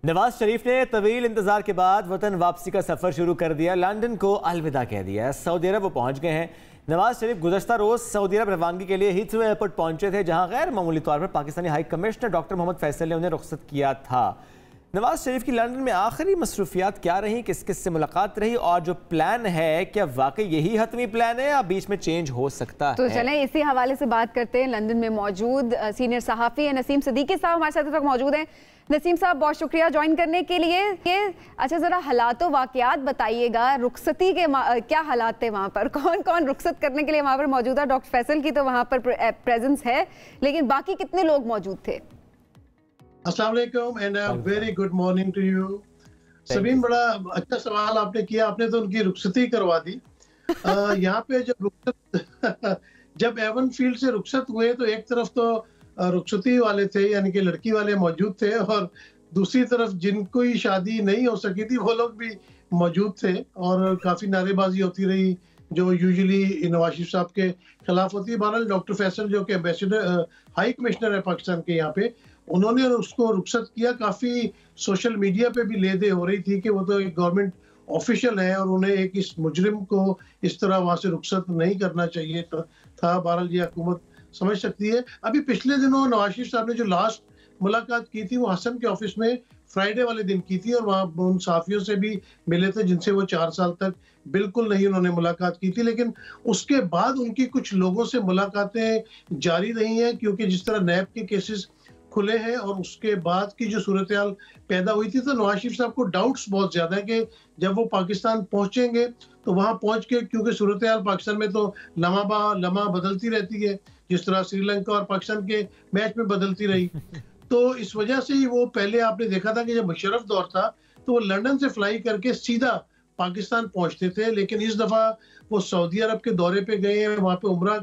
नवाज शरीफ ने तवील इंतजार के बाद वतन वापसी का सफर शुरू कर दिया। लंदन को अलविदा कह दिया। सऊदी अरब वो पहुंच गए हैं। नवाज शरीफ गुज़श्ता रोज सऊदी अरब रवानगी के लिए हीथ्रो एयरपोर्ट पहुंचे थे, जहां गैर मामूली तौर पर Pakistani high commissioner doctor Mohammad Faisal ने उन्हें रुखसत किया था। नवाज शरीफ की लंदन में आखिरी मसरूफियात क्या रही, किस किस से मुलाकात रही और जो प्लान है क्या वाकई यही हतमी प्लान है या बीच में चेंज हो सकता है? तो चलें इसी हवाले से बात करते हैं। लंदन में मौजूद सीनियर सहाफ़ी नसीम सिद्दीकी साहब हमारे साथ मौजूद हैं। नसीम साहब, बहुत शुक्रिया ज्वाइन करने के लिए। अच्छा, ज़रा हालात व वाक़यात बताइएगा, रुखसती के क्या हालात थे वहाँ पर, कौन कौन रुखसत करने के लिए वहाँ पर मौजूद है? डॉक्टर फैसल की तो वहाँ पर प्रेजेंस है, लेकिन बाकी कितने लोग मौजूद थे? अस्सलाम वालेकुम and very good morning to you. Sabeen, बड़ा अच्छा सवाल आपने किया। आपने तो उनकी रुखसती करवा दी। यहाँ पे जब एवन फील्ड से रुखसत हुए तो एक तरफ तो रुखसती वाले थे, यानी कि लड़की वाले मौजूद थे, और दूसरी तरफ जिनको ही शादी नहीं हो सकी थी वो लोग भी मौजूद थे, और काफ़ी नारेबाजी होती रही जो यूजुअली नवाज शरीफ साहब के खिलाफ होती है। बहरहाल डॉक्टर फैसल जो कि एम्बेसडर हाई कमिश्नर है पाकिस्तान के यहाँ पे, उन्होंने उसको रुखसत किया। काफ़ी सोशल मीडिया पे भी ले दे हो रही थी कि वो तो एक गवर्नमेंट ऑफिशियल है और उन्हें एक इस मुजरिम को इस तरह वहाँ से रुखसत नहीं करना चाहिए था। बहरहाल ये हुकूमत समझ सकती है। अभी पिछले दिनों नवाज शरीफ साहब ने जो लास्ट मुलाकात की थी वो हसन के ऑफिस में फ्राइडे वाले दिन की थी, और वहाँ उन साफियों से भी मिले थे जिनसे वो 4 साल तक बिल्कुल नहीं उन्होंने मुलाकात की थी। लेकिन उसके बाद उनकी कुछ लोगों से मुलाकातें जारी रही हैं, क्योंकि जिस तरह नैब के केसेस खुले हैं और उसके बाद की जो सूरत हाल पैदा हुई थी, तो नवाज शरीफ साहब को डाउट्स बहुत ज्यादा है कि जब वो पाकिस्तान पहुंचेंगे तो वहां पहुंच के, क्योंकि सूरत हाल पाकिस्तान में तो लम्हा बदलती रहती है, जिस तरह श्रीलंका और पाकिस्तान के मैच में बदलती रही, तो इस वजह से ही वो पहले आपने देखा था कि जब मुशर्रफ दौर था तो वो लंदन से फ्लाई करके सीधा पाकिस्तान पहुंचते थे। लेकिन इस दफा वो सऊदी अरब के दौरे पे गए हैं, वहां पे उम्रा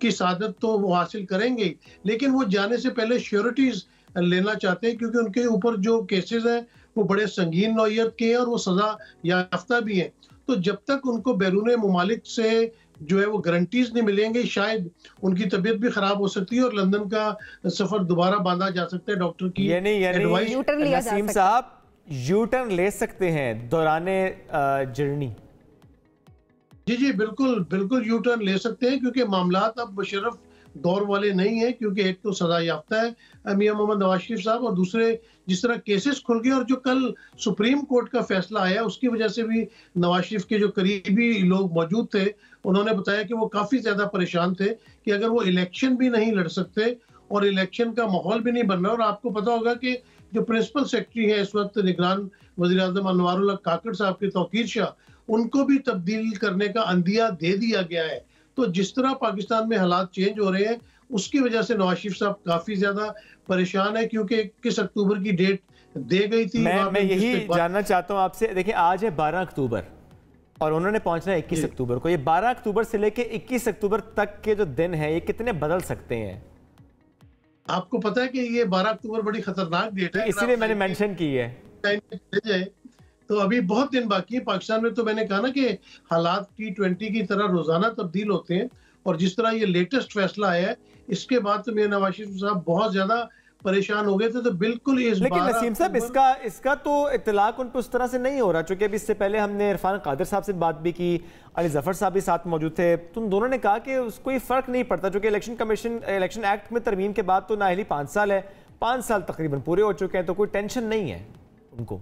की सादत तो वो हासिल करेंगे, लेकिन वो जाने से पहले श्योरिटीज लेना चाहते हैं, क्योंकि उनके ऊपर जो केसेस हैं वो बड़े संगीन नौयत के हैं और वो सजा याफ्ता भी हैं। तो जब तक उनको बैरून मुमालिक से जो है वो गारंटीज नहीं मिलेंगे, शायद उनकी तबीयत भी खराब हो सकती है और लंदन का सफर दोबारा बांधा जा सकता है। डॉक्टर की एडवाइस, नसीम साहब यू टर्न ले सकते हैं दौराने जर्नी? जी बिल्कुल बिल्कुल यू टर्न ले सकते हैं, क्योंकि मामलात अब मुशर्रफ दौर वाले नहीं है, क्योंकि एक तो सजा याफ्ता है मियां मोहम्मद नवाज शरीफ साहब, और दूसरे जिस तरह केसेस खुल गए और जो कल सुप्रीम कोर्ट का फैसला आया उसकी वजह से भी नवाज शरीफ के जो करीबी लोग मौजूद थे उन्होंने बताया कि वो काफ़ी ज़्यादा परेशान थे कि अगर वो इलेक्शन भी नहीं लड़ सकते और इलेक्शन का माहौल भी नहीं बन रहा। और आपको पता होगा कि जो प्रिंसिपल सेक्रेटरी है इस वक्त निगरान वज़ीर-ए-आज़म अनवारुल्लाह काकड़ साहब के तौकीर शाह, उनको भी तब्दील करने का अंदिया दे दिया गया है। तो जिस तरह पाकिस्तान में हालात चेंज हो रहे हैं उसकी वजह से नवाज शरीफ साहब काफी ज्यादा परेशान है, क्योंकि 21 अक्टूबर की डेट दे गई थी। मैं यही जानना चाहता हूं आपसे। देखिए, आज है 12 अक्टूबर और उन्होंने पहुंचना है 21 अक्टूबर को। ये 12 अक्टूबर से लेके 21 अक्टूबर तक के जो दिन हैं ये कितने बदल सकते हैं? आपको पता है कि ये 12 अक्टूबर बड़ी खतरनाक डेट है, इसीलिए मैंने मेंशन की है। तो अभी बहुत दिन बाकी है। पाकिस्तान में तो मैंने कहा ना कि हालात T20 की तरह रोजाना तब्दील होते हैं, और जिस तरह ये लेटेस्ट फैसला आया है इसके बाद तो मेरे नवाज शरीफ साहब बहुत ज्यादा परेशान हो गए थे। तो बिल्कुल इस लेकिन नसीम साहब इसका तो इतलाक उन पर उस तरह से नहीं हो रहा, क्योंकि अभी इससे पहले हमने इरफान कादिर साहब से बात भी की, अली जफर साहब भी साथ मौजूद थे। तुम दोनों ने कहा कि उसको कोई फर्क नहीं पड़ता, क्योंकि इलेक्शन एक्ट में तरमीम के बाद तो नाअहली 5 साल है, 5 साल तकरीबन पूरे हो चुके हैं, तो कोई टेंशन नहीं है उनको।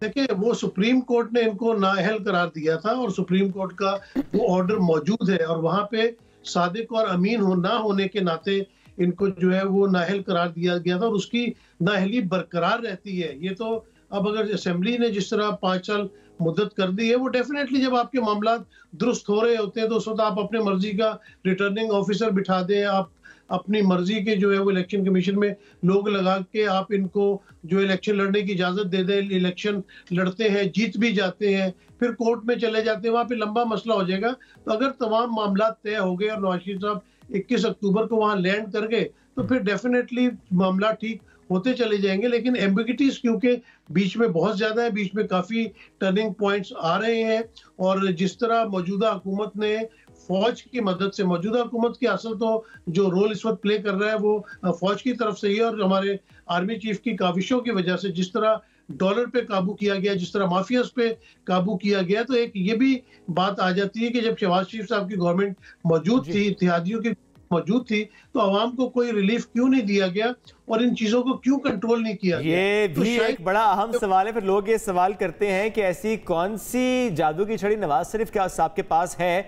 देखिए, वो सुप्रीम कोर्ट ने इनको नाअहल करार दिया था और सुप्रीम कोर्ट का वो ऑर्डर मौजूद है, और वहां पे सादिक और अमीन ना होने के नाते इनको जो है वो नाअहल करार दिया गया था, और उसकी नाअहली बरकरार रहती है। ये तो अब अगर असेंबली ने जिस तरह 5 साल मुद्दत कर दी है, वो डेफिनेटली जब आपके मामला दुरुस्त हो रहे होते हैं तो उस वक्त आप अपने मर्जी का रिटर्निंग ऑफिसर बिठा दें, आप अपनी मर्जी के जो है वो इलेक्शन कमीशन में लोग लगा के आप इनको जो इलेक्शन लड़ने की इजाजत दे दें। इलेक्शन लड़ते हैं, जीत भी जाते हैं, फिर कोर्ट में चले जाते हैं, वहां पे लंबा मसला हो जाएगा। तो अगर तमाम मामला तय हो गए और नवाज शरीफ साहब 21 अक्टूबर को वहां लैंड कर गए तो फिर डेफिनेटली मामला ठीक होते चले जाएंगे। लेकिन एम्बिगिटीज क्योंकि बीच में बहुत ज्यादा है, बीच में काफी टर्निंग पॉइंट्स आ रहे हैं, और जिस तरह मौजूदा हुकूमत ने फौज की मदद से, मौजूदा हुकूमत की असल तो जो रोल इस वक्त प्ले कर रहा है वो फौज की तरफ से ही है, और हमारे आर्मी चीफ की काविशों की वजह से जिस तरह डॉलर पे काबू किया गया, जिस तरह माफियाज पे काबू किया गया, तो एक ये भी बात आ जाती है कि जब शहबाज शरीफ साहब की गवर्नमेंट मौजूद थी, इत्तेहादियों की मौजूद थी, तो आवाम को कोई रिलीफ क्यों नहीं दिया गया और इन चीजों को क्यों कंट्रोल नहीं किया गया? ये भी तो एक बड़ा अहम सवाल है। फिर लोग ये सवाल करते हैं कि ऐसी कौन सी जादू की छड़ी नवाज शरीफ साहब के पास है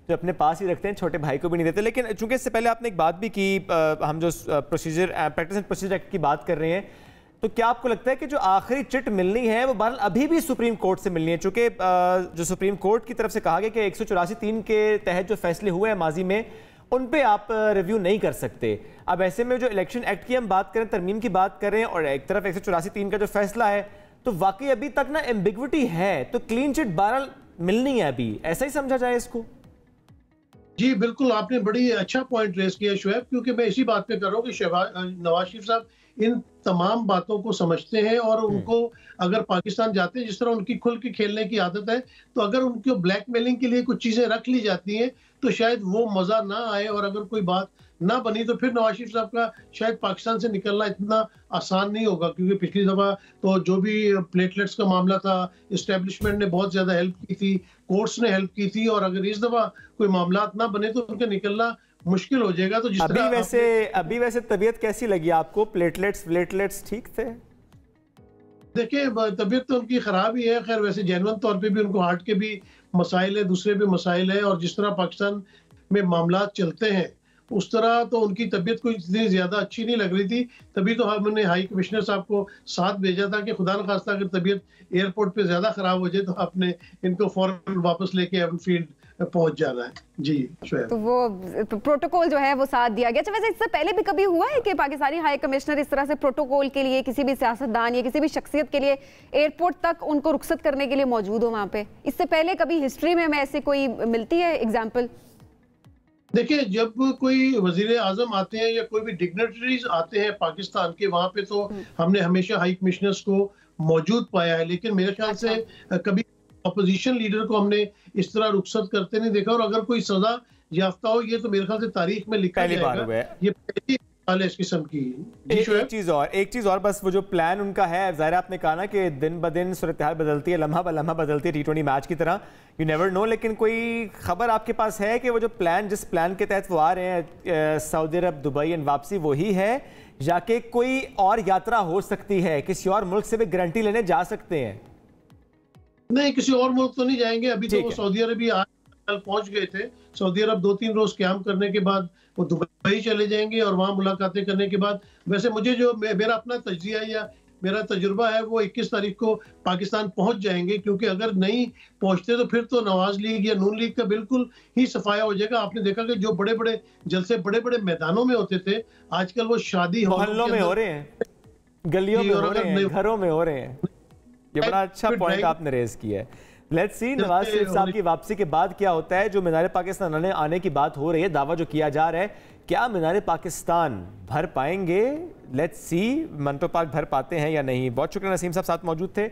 जो अपने पास ही रखते हैं, छोटे भाई को भी नहीं देते। लेकिन चूंकि इससे पहले आपने एक बात भी की, हम जो procedure practice and procedure act की बात कर रहे हैं, तो क्या आपको लगता है कि जो आखिरी चिट मिलनी है वो बहरहाल अभी भी सुप्रीम कोर्ट से मिलनी है? चूंकि जो सुप्रीम कोर्ट की तरफ से कहा गया कि 184(3) के तहत जो फैसले हुए हैं माजी में, उन पे आप रिव्यू नहीं कर सकते। अब ऐसे में जो इलेक्शन एक्ट की हम बात करें, तरमीम की बात करें, और एक तरफ 184(3) का जो फैसला है, तो वाकई अभी तक ना एम्बिग्विटी है, तो क्लीन चिट बहरहाल मिलनी है अभी, ऐसा ही समझा जाए इसको? जी बिल्कुल, आपने बड़ी अच्छा पॉइंट रेस किया शुएब, क्योंकि मैं इसी बात पे कर रहा हूँ कि नवाज शरीफ साहब इन तमाम बातों को समझते हैं, और उनको अगर पाकिस्तान जाते हैं, जिस तरह उनकी खुल के खेलने की आदत है, तो अगर उनको ब्लैकमेलिंग के लिए कुछ चीजें रख ली जाती हैं तो शायद वो मजा ना आए, और अगर कोई बात ना बनी तो फिर नवाज शरीफ साहब का शायद पाकिस्तान से निकलना इतना आसान नहीं होगा, क्योंकि पिछली दफा तो जो भी प्लेटलेट्स का मामला था, इस्टेब्लिशमेंट ने बहुत ज्यादा हेल्प की थी, कोर्ट्स ने हेल्प की थी, और अगर इस दफा कोई मामला ना बने तो उनका निकलना मुश्किल हो जाएगा। तो जिस तरह अभी वैसे तबीयत कैसी लगी आपको? प्लेटलेट्स ठीक थे? देखिए, तबीयत तो उनकी खराब ही है, खैर वैसे जेन्युइन तौर पे भी उनको हार्ट के भी मसाइल है, दूसरे भी मसाइल है, और जिस तरह पाकिस्तान में मामला चलते हैं उस तरह तो उनकी तबीयत कोई इतनी ज्यादा अच्छी नहीं लग रही थी। तभी तो हमने हाई कमिश्नर साहब को साथ भेजा था कि खुदा न खास्ता अगर तबीयत एयरपोर्ट पे ज्यादा खराब हो जाए तो आपने इनको फौरन वापस लेके एवन फील्ड पहुंच जाना है। जी तो वो प्रोटोकॉल जो है वो साथ दिया गया। अच्छा, वैसे इससे पहले भी कभी हुआ है कि पाकिस्तानी हाई कमिश्नर इस तरह से प्रोटोकॉल के लिए किसी भी सियासतदान या किसी भी शख्सियत के लिए एयरपोर्ट तक उनको रुखसत करने के लिए मौजूद हो वहां पे? इससे पहले कभी हिस्ट्री में हमें ऐसी कोई मिलती है एग्जाम्पल? देखिए, जब कोई वजीर आजम आते हैं या कोई भी डिग्नेटरीज आते हैं पाकिस्तान के, वहां पे तो हमने हमेशा हाई कमिश्नर्स को मौजूद पाया है, लेकिन मेरे ख्याल से कभी अपोजिशन लीडर को हमने इस तरह रुखसत करते नहीं देखा। और अगर कोई सजा याफ्ता हो, ये तो मेरे ख्याल से तारीख में लिखा जाएगा, ये पहली बार इस किस्म की। एक चीज और बस, वो जो प्लान उनका है, ज़ाहिर आपने कहा ना कि दिन ब दिन सूरत हाल बदलती है, लम्हा ब लम्हा बदलती है, T20 मैच की तरह, यू नेवर नो। लेकिन कोई खबर आपके पास है कि वो जो प्लान, जिस प्लान के तहत वो आ रहे हैं सऊदी अरब, दुबई एंड वापसी, वही है, या कि कोई और यात्रा हो सकती है, किसी और मुल्क से भी गारंटी लेने जा सकते हैं? नहीं, किसी और मुल्क तो नहीं जाएंगे। अभी तो वो सऊदी अरब आज कल पहुंच गए थे। सऊदी अरब 2-3 रोज क्याम करने के बाद वो दुबई चले जाएंगे, और वहां मुलाकातें करने के बाद, वैसे मुझे जो मेरा अपना तज्जिया या मेरा तजुर्बा है, वो 21 तारीख को पाकिस्तान पहुंच जाएंगे, क्योंकि अगर नहीं पहुंचते तो फिर तो नवाज लीग या नून लीग का बिल्कुल ही सफाया हो जाएगा। आपने देखा कि जो बड़े बड़े जलसे बड़े बड़े मैदानों में होते थे, आजकल वो शादी मोहल्लों में हो रहे हैं, गलियों में हो रहे हैं, घरों में हो रहे हैं। ये बड़ा अच्छा पॉइंट आपने रेज किया है। लेट्स सी नवाज शरीफ साहब की वापसी के बाद क्या होता है। जो मीनार पाकिस्तान आने की बात हो रही है, दावा जो किया जा रहा है, क्या मीनार पाकिस्तान भर पाएंगे? लेट्स सी, मंटो पार्क भर पाते हैं या नहीं। बहुत शुक्रिया, नसीम साहब साथ मौजूद थे।